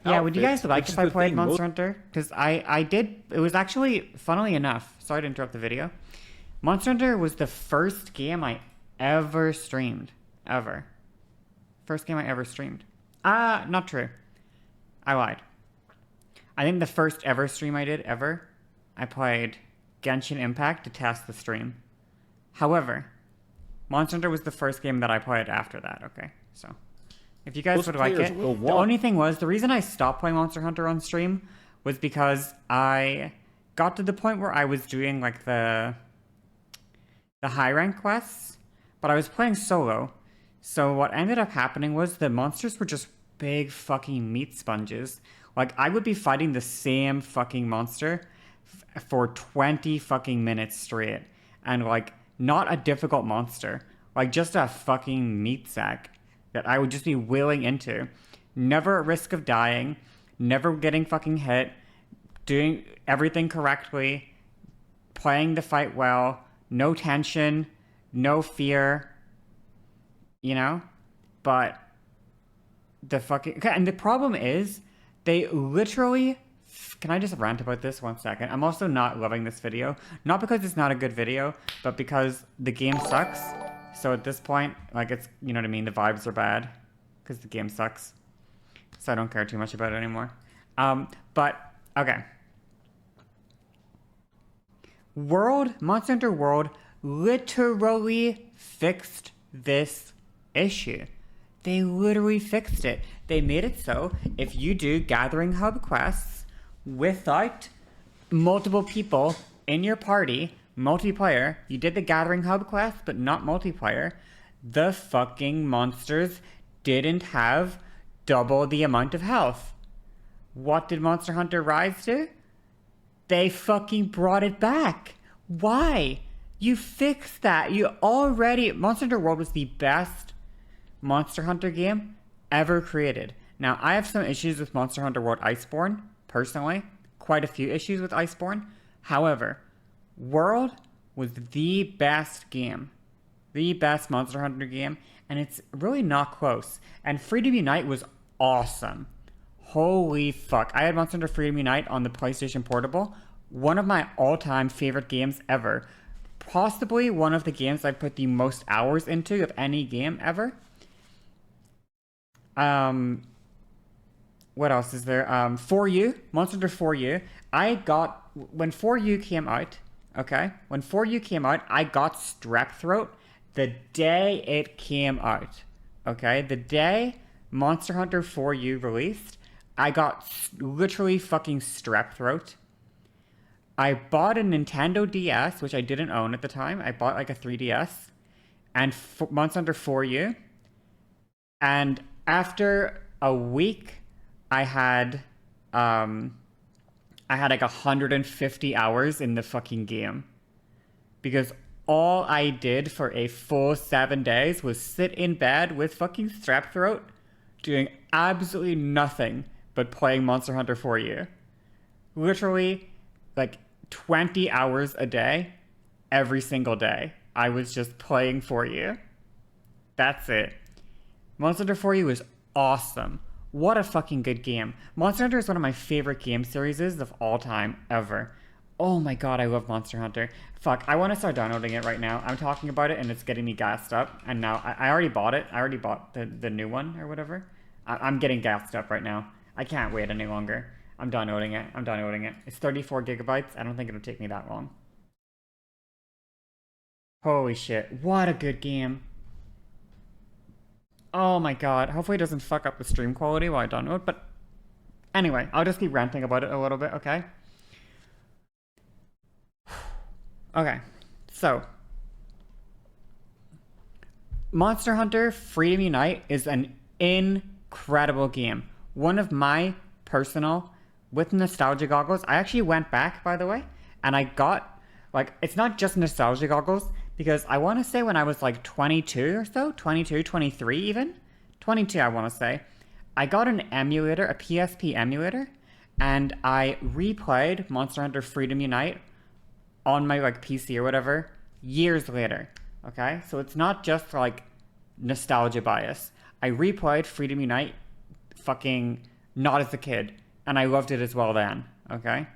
Yeah, would you guys outfits, like which if is I the played thing. Monster Hunter? Because I did, it was actually, funnily enough, sorry to interrupt the video. Monster Hunter was the first game I ever streamed. Ever. First game I ever streamed. Not true. I lied. I think the first ever stream I did, ever, I played Genshin Impact to test the stream. However, Monster Hunter was the first game that I played after that, okay? So, if you guys Most would like players it. will The want. only thing was, the reason I stopped playing Monster Hunter on stream was because I got to the point where I was doing like the high rank quests, but I was playing solo. So what ended up happening was the monsters were just big fucking meat sponges. Like I would be fighting the same fucking monster for 20 fucking minutes straight. And like not a difficult monster, like just a fucking meat sack that I would just be wheeling into. Never at risk of dying, never getting fucking hit, doing everything correctly, playing the fight well, no tension, no fear, you know? But the fucking. Okay, and the problem is, they literally. Can I just rant about this 1 second? I'm also not loving this video. Not because it's not a good video, but because the game sucks. So at this point, like it's, you know what I mean? The vibes are bad. Because the game sucks. So I don't care too much about it anymore. But, okay. Monster Hunter World literally fixed this issue. They literally fixed it. They made it so if you do gathering hub quests without multiple people in your party, multiplayer, you did the gathering hub quest but not multiplayer, the fucking monsters didn't have double the amount of health. What did Monster Hunter Rise do? They fucking brought it back. Why? You fixed that. You already. Monster Hunter World was the best Monster Hunter game ever created. Now, I have some issues with Monster Hunter World Iceborne, personally. Quite a few issues with Iceborne. However, World was the best game. The best Monster Hunter game. And it's really not close. And Freedom Unite was awesome. Holy fuck. I had Monster Hunter Freedom Unite on the PlayStation Portable. One of my all-time favorite games ever. Possibly one of the games I've put the most hours into of any game ever. What else is there? For You. Monster Hunter For You. I got... When For You came out, okay? When For You came out, I got strep throat the day it came out. Okay? The day Monster Hunter For You released, I got literally fucking strep throat. I bought a Nintendo DS, which I didn't own at the time. I bought like a 3DS, and Monster Hunter For You. And after a week, I had like 150 hours in the fucking game, because all I did for a full 7 days was sit in bed with fucking strep throat, doing absolutely nothing but playing Monster Hunter For You. Literally, like 20 hours a day, every single day. I was just playing For You. That's it. Monster Hunter For You is awesome. What a fucking good game. Monster Hunter is one of my favorite game series of all time, ever. Oh my god, I love Monster Hunter. Fuck, I want to start downloading it right now. I'm talking about it and it's getting me gassed up. And now, I already bought it. I already bought the new one or whatever. I'm getting gassed up right now. I can't wait any longer. I'm downloading it. I'm downloading it. It's 34 gigabytes. I don't think it'll take me that long. Holy shit. What a good game. Oh my god. Hopefully it doesn't fuck up the stream quality while I download, but anyway, I'll just keep ranting about it a little bit, okay? Okay. So, Monster Hunter Freedom Unite is an incredible game. One of my personal, with nostalgia goggles, I actually went back, by the way, and I got, like, it's not just nostalgia goggles, because I want to say when I was like 22 or so, 22, 23 even, 22 I want to say, I got an emulator, a PSP emulator, and I replayed Monster Hunter Freedom Unite on my like PC or whatever years later. Okay, so it's not just like nostalgia bias. I replayed Freedom Unite fucking not as a kid, and I loved it as well then. Okay.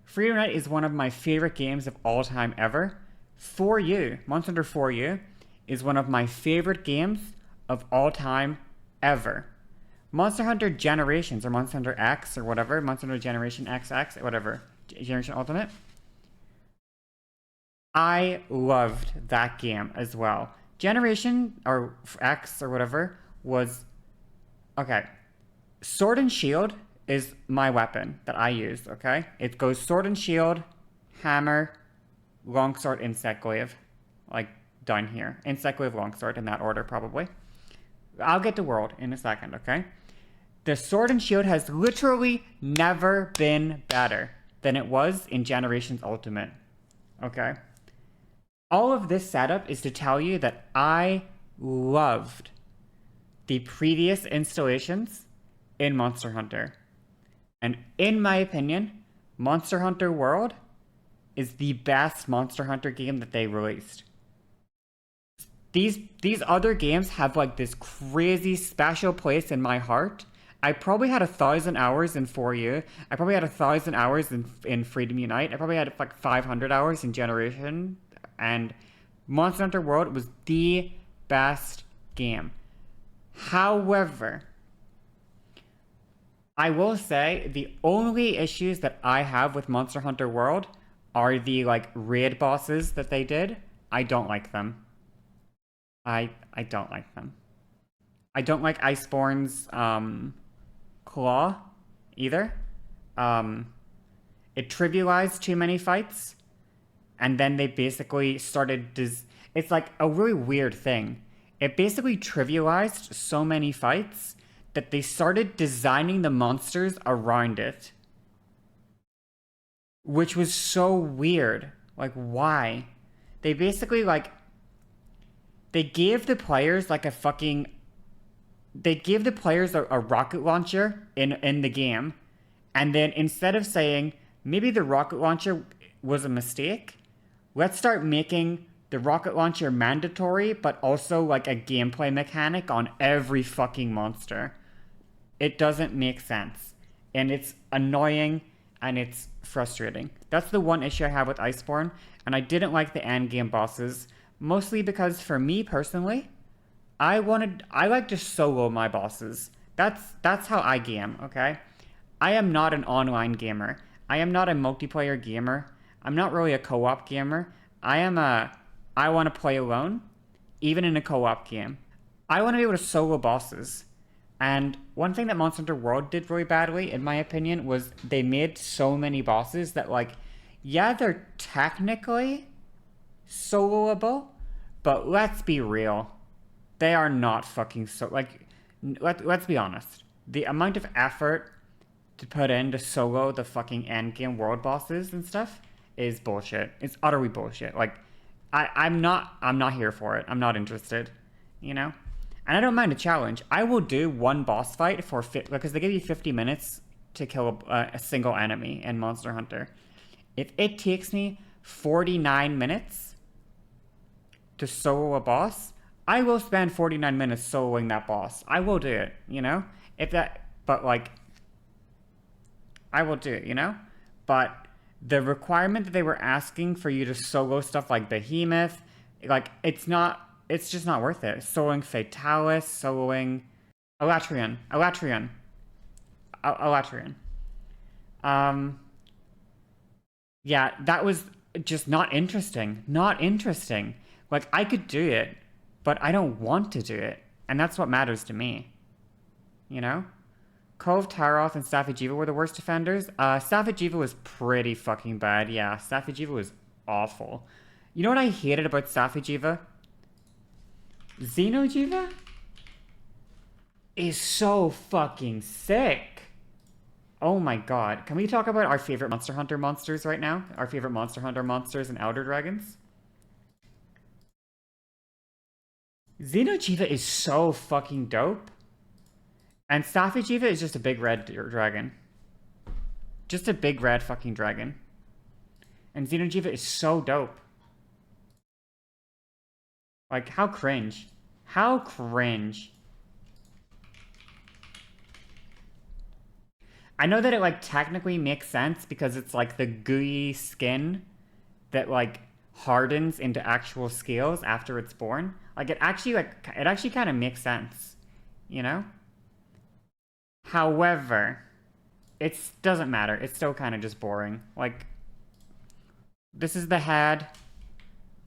Freedom Night is one of my favorite games of all time ever. For You, Monster Hunter For You, is one of my favorite games of all time ever. Monster Hunter Generations or Monster Hunter X or whatever, Monster Hunter Generation XX, whatever, Generation Ultimate. I loved that game as well. Generation or X or whatever was okay. Sword and Shield is my weapon that I use, okay? It goes Sword and Shield, Hammer, Longsword, Insect Glaive. Like down here. Insect Glaive, Longsword in that order probably. I'll get to World in a second, okay? The Sword and Shield has literally never been better than it was in Generations Ultimate. Okay? All of this setup is to tell you that I loved the previous installations in Monster Hunter. And in my opinion, Monster Hunter World is the best Monster Hunter game that they released. These other games have like this crazy special place in my heart. I probably had 1,000 hours in For You. I probably had 1,000 hours in Freedom Unite. I probably had like 500 hours in Generation. And Monster Hunter World was the best game. However, I will say the only issues that I have with Monster Hunter World are the like raid bosses that they did. I don't like them. I don't like them. I don't like Iceborne's claw either. It trivialized too many fights, and then they basically started it's like a really weird thing. It basically trivialized so many fights that they started designing the monsters around it, which was so weird. Like, why? They basically like they gave the players like a fucking they gave the players a rocket launcher in the game, and then instead of saying maybe the rocket launcher was a mistake, let's start making the rocket launcher mandatory, but also like a gameplay mechanic on every fucking monster. It doesn't make sense, and it's annoying and it's frustrating. That's the one issue I have with Iceborne, and I didn't like the end game bosses, mostly because for me personally, I like to solo my bosses. That's how I game, okay? I am not an online gamer. I am not a multiplayer gamer. I'm not really a co-op gamer. I want to play alone, even in a co-op game. I want to be able to solo bosses. And one thing that Monster Hunter World did really badly, in my opinion, was they made so many bosses that, like, yeah, they're technically soloable, but let's be real. They are not fucking let's be honest. The amount of effort to put in to solo the fucking endgame world bosses and stuff is bullshit. It's utterly bullshit. Like, I'm not here for it. I'm not interested, you know? And I don't mind a challenge. I will do one boss fight because they give you 50 minutes to kill a single enemy in Monster Hunter. If it takes me 49 minutes to solo a boss, I will spend 49 minutes soloing that boss. I will do it, you know? I will do it, you know? But the requirement that they were asking for you to solo stuff like Behemoth, like, it's just not worth it. Soloing Fatalis, soloing Elatrian. Yeah, that was just not interesting. Not interesting. Like, I could do it, but I don't want to do it. And that's what matters to me. You know? Cove, Taroth, and Safijiva were the worst defenders. Safijiva was pretty fucking bad. Yeah, Safijiva was awful. You know what I hated about Safijiva? Xenojiva is so fucking sick. Oh my god. Can we talk about our favorite Monster Hunter monsters right now? Our favorite Monster Hunter monsters and Elder Dragons? Xenojiva is so fucking dope. And Safijiva is just a big red dragon. Just a big red fucking dragon. And Xenojiva is so dope. Like, how cringe. How cringe. I know that it like technically makes sense because it's like the gooey skin that like hardens into actual scales after it's born. Like it actually kind of makes sense, you know? However, it doesn't matter. It's still kind of just boring. Like this is the head,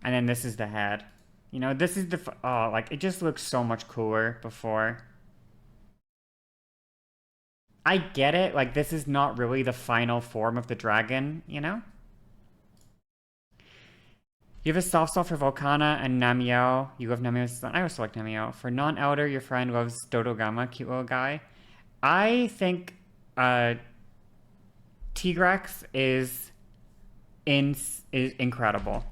and then this is the head. You know, this is the oh, like it just looks so much cooler before. I get it. Like this is not really the final form of the dragon, you know? You have a soft spot for Volcana and Namiel. You love Namiel's son. I also like Namiel. For non-elder, your friend loves Dodogama, cute little guy. I think Tigrex is incredible.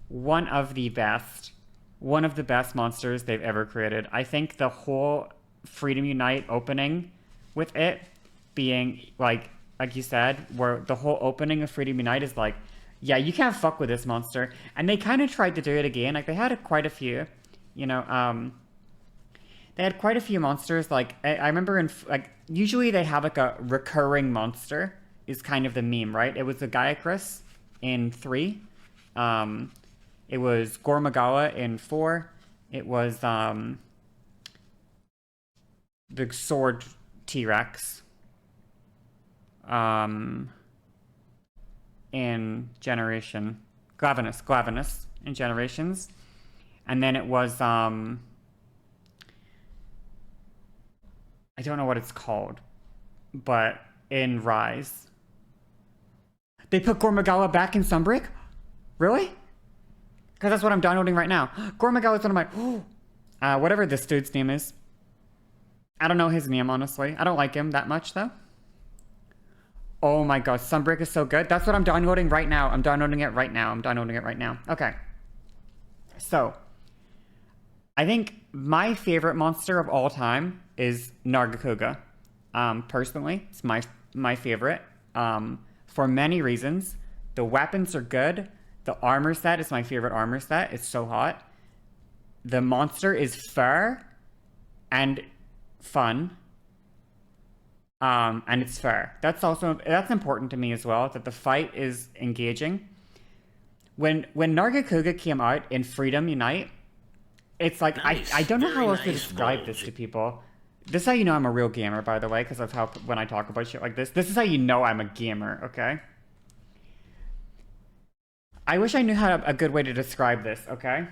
One of the best. One of the best monsters they've ever created. I think the whole Freedom Unite opening with it being like you said, where the whole opening of Freedom Unite is like, yeah, you can't fuck with this monster. And they kind of tried to do it again. Like they had quite a few, you know, they had quite a few monsters. Like I remember in like usually they have like a recurring monster is kind of the meme, right? It was the Gaiacris in 3. It was Gormagawa in 4. It was the sword T-Rex in Generation. Glavenus in Generations. And then it was I don't know what it's called, but in Rise. They put Gormagawa back in Sunbreak? Really? Because that's what I'm downloading right now. Gormagawa is one of my whatever this dude's name is. I don't know his name, honestly. I don't like him that much, though. Oh my god, Sunbreak is so good. That's what I'm downloading right now. I'm downloading it right now. Okay. So, I think my favorite monster of all time is Nargacuga. Personally, it's my favorite. For many reasons. The weapons are good. The armor set is my favorite armor set. It's so hot. The monster is fair and fun. And it's fair. That's important to me as well, that the fight is engaging. When Nargacuga came out in Freedom Unite, it's like nice. I don't know how else to describe this to people. This is how you know I'm a real gamer, by the way, because of how when I talk about shit like this. This is how you know I'm a gamer, okay? I wish I knew a good way to describe this, okay?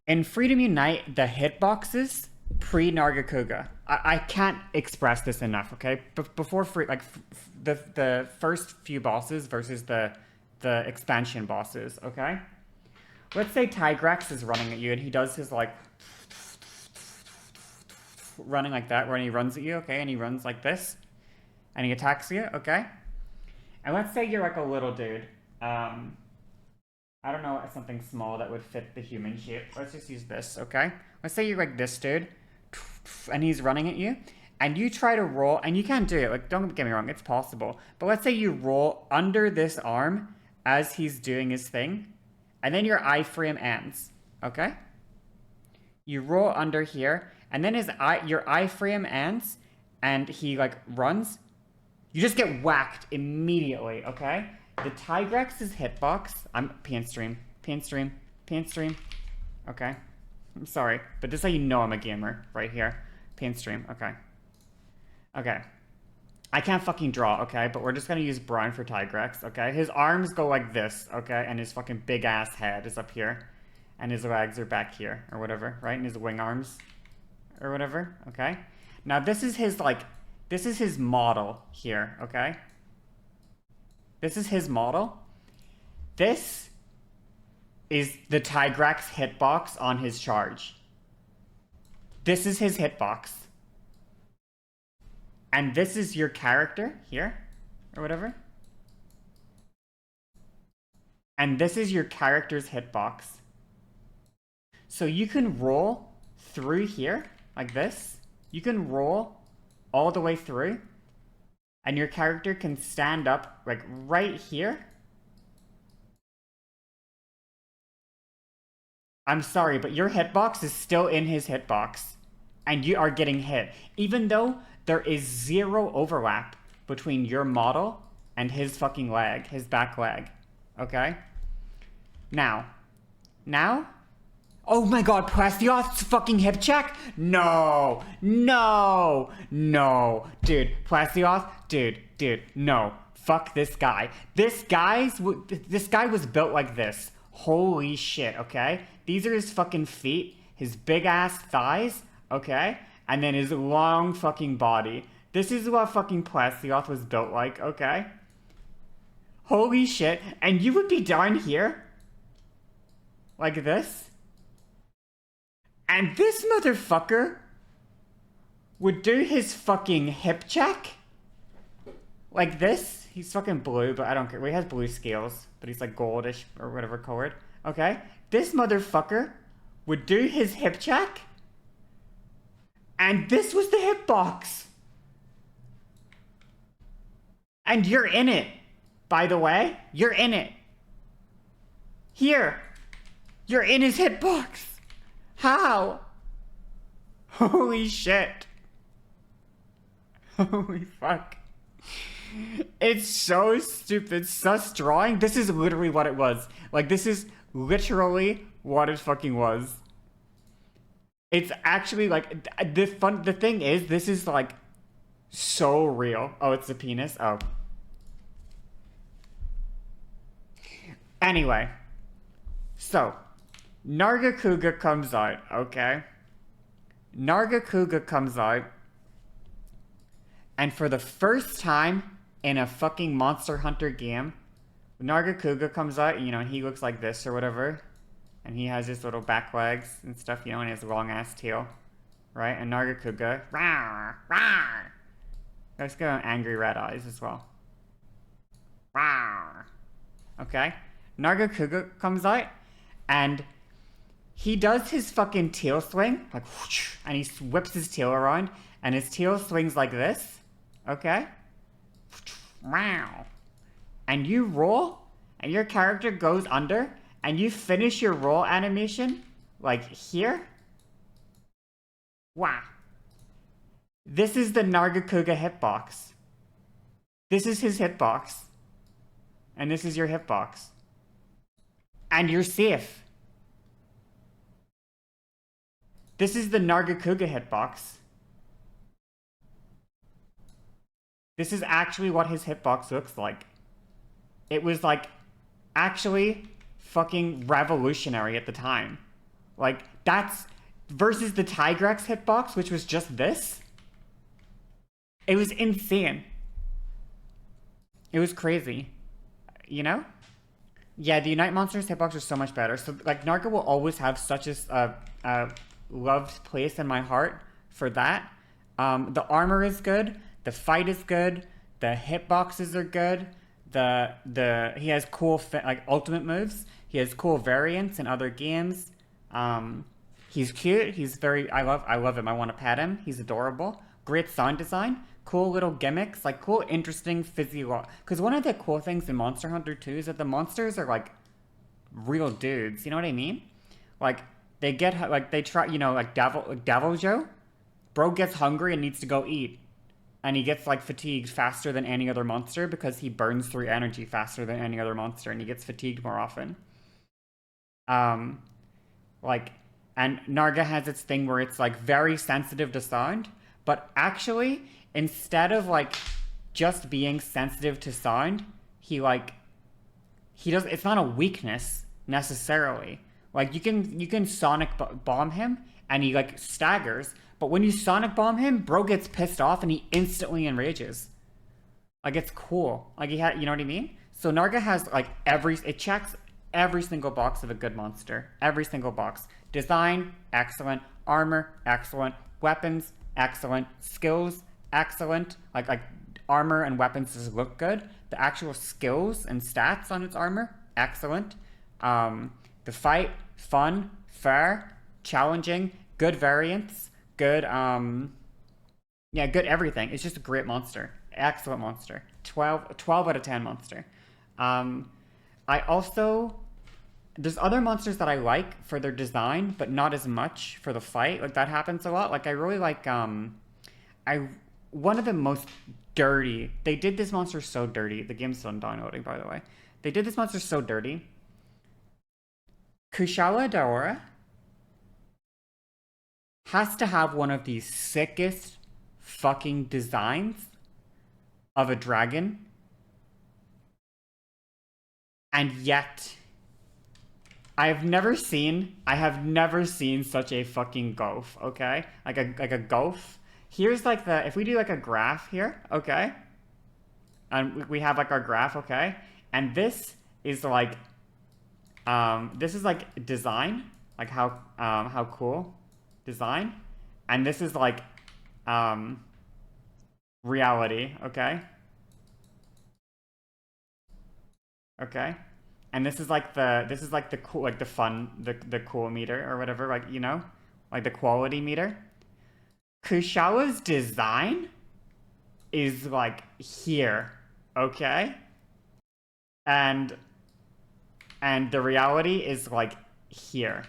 In Freedom Unite, the hitboxes pre-Nargacuga. I can't express this enough, okay? Before the first few bosses versus the expansion bosses, okay? Let's say Tigrex is running at you and he does his like running like that, where he runs at you, okay? And he runs like this and he attacks you, okay? And let's say you're like a little dude. I don't know, something small that would fit the human shape. Let's just use this, okay? Let's say you're like this dude, and he's running at you, and you try to roll, and you can't do it. Like, don't get me wrong, it's possible. But let's say you roll under this arm as he's doing his thing, and then your iframe ends, okay? You roll under here, and then your iframe ends, and he like runs. You just get whacked immediately, okay? The Tigrex's hitbox, I'm pan stream. Okay. I'm sorry, but this is how you know I'm a gamer, right here. Pan stream, okay. Okay. I can't fucking draw, okay, but we're just gonna use Brian for Tigrex, okay? His arms go like this, okay, and his fucking big ass head is up here, and his legs are back here, or whatever, right? And his wing arms, or whatever, okay? Now this is his, like, this is his model here, okay? This is his model. This is the Tigrex hitbox on his charge. This is his hitbox. And this is your character here, or whatever. And this is your character's hitbox. So you can roll through here, like this. You can roll all the way through. And your character can stand up, like, right here. I'm sorry, but your hitbox is still in his hitbox. And you are getting hit. Even though there is zero overlap between your model and his fucking leg, his back leg. Okay? Now, oh my god, Plastioth's fucking hip check? No, dude, Plastioth, dude, no, fuck this guy. This guy was built like this. Holy shit, okay? These are his fucking feet, his big ass thighs, okay? And then his long fucking body. This is what fucking Plastioth was built like, okay? Holy shit, and you would be down here? Like this? And this motherfucker would do his fucking hip check? Like this? He's fucking blue, but I don't care. Well, he has blue scales, but he's like goldish or whatever colored. Okay? This motherfucker would do his hip check? And this was the hip box. And you're in it, by the way. You're in it. Here. You're in his hitbox. How? Holy shit. Holy fuck. It's so stupid. Sus drawing. This is literally what it was. Like, this is literally what it fucking was. It's actually like, the thing is, this is like so real. Oh, it's the penis? Oh. Anyway. So, Nargacuga comes out, okay? Nargacuga comes out, and for the first time in a fucking Monster Hunter game, Nargacuga comes out, you know, and he looks like this or whatever, and he has his little back legs and stuff, you know, and his long ass tail, right? And Nargacuga, rawr, rawr. Let's go angry red eyes as well. Rawr. Okay? Nargacuga comes out, and he does his fucking tail swing, like, whoosh, and he whips his tail around, and his tail swings like this, okay? Wow. And you roll, and your character goes under, and you finish your roll animation, like here. Wow. This is the Nargacuga hitbox. This is his hitbox. And this is your hitbox. And you're safe. This is the Nargacuga hitbox. This is actually what his hitbox looks like. It was like actually fucking revolutionary at the time. Like, that's versus the Tigrex hitbox, which was just this. It was insane. It was crazy. You know? Yeah, the Unite Monsters hitbox was so much better. So, like, Narga will always have such a loved place in my heart for that. The armor is good. The fight is good. The hitboxes are good. He has cool like ultimate moves. He has cool variants in other games. He's cute. He's very. I love him. I want to pet him. He's adorable. Great sound design. Cool little gimmicks, like cool, interesting physio. Because one of the cool things in Monster Hunter 2 is that the monsters are like real dudes. You know what I mean? Like they get like they try. You know, like Devil Joe. Bro gets hungry and needs to go eat, and he gets like fatigued faster than any other monster because he burns through energy faster than any other monster, and he gets fatigued more often. Like, and Narga has its thing where it's like very sensitive to sound, but actually, instead of like just being sensitive to sound, he does. It's not a weakness necessarily. Like you can sonic bomb him and he like staggers, but when you sonic bomb him, bro gets pissed off and he instantly enrages. Like it's cool. Like you know what I mean? So Narga has like it checks every single box of a good monster. Every single box. Design, excellent. Armor, excellent. Weapons, excellent. Skills, excellent. Like armor and weapons just look good. The actual skills and stats on its armor, excellent. The fight, fun, fair, challenging, good variants, good good everything. It's just a great monster. Excellent monster. 12 out of 10 monster. There's other monsters that I like for their design, but not as much for the fight. Like that happens a lot. Like I really like one of the most dirty. They did this monster so dirty. The game's still downloading, by the way. They did this monster so dirty. Kushala Daora has to have one of the sickest fucking designs of a dragon. And yet, I have never seen such a fucking gulf, okay? Like a gulf. Here's like if we do like a graph here, okay? And we have like our graph, okay? And this is like design, like how cool design. And this is like reality, okay? Okay. And this is like the cool, like the fun, the cool meter or whatever, like, you know, like the quality meter. Kushala's design is like here, okay? And the reality is like here.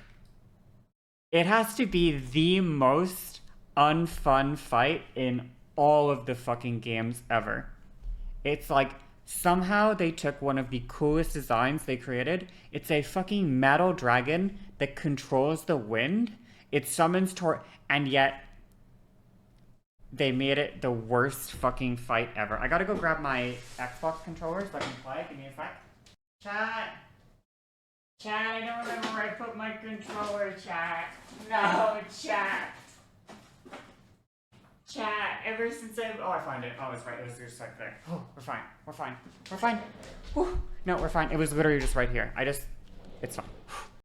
It has to be the most unfun fight in all of the fucking games ever. It's like somehow they took one of the coolest designs they created. It's a fucking metal dragon that controls the wind. It summons and yet they made it the worst fucking fight ever. I gotta go grab my Xbox controllers so I can play. Give me a sec. Chat, I don't remember where I put my controller, chat. No, chat. Ever since I find it. Oh, it's right. It was just right there. Oh, we're fine. Whew. No, we're fine. It was literally just right here. It's fine.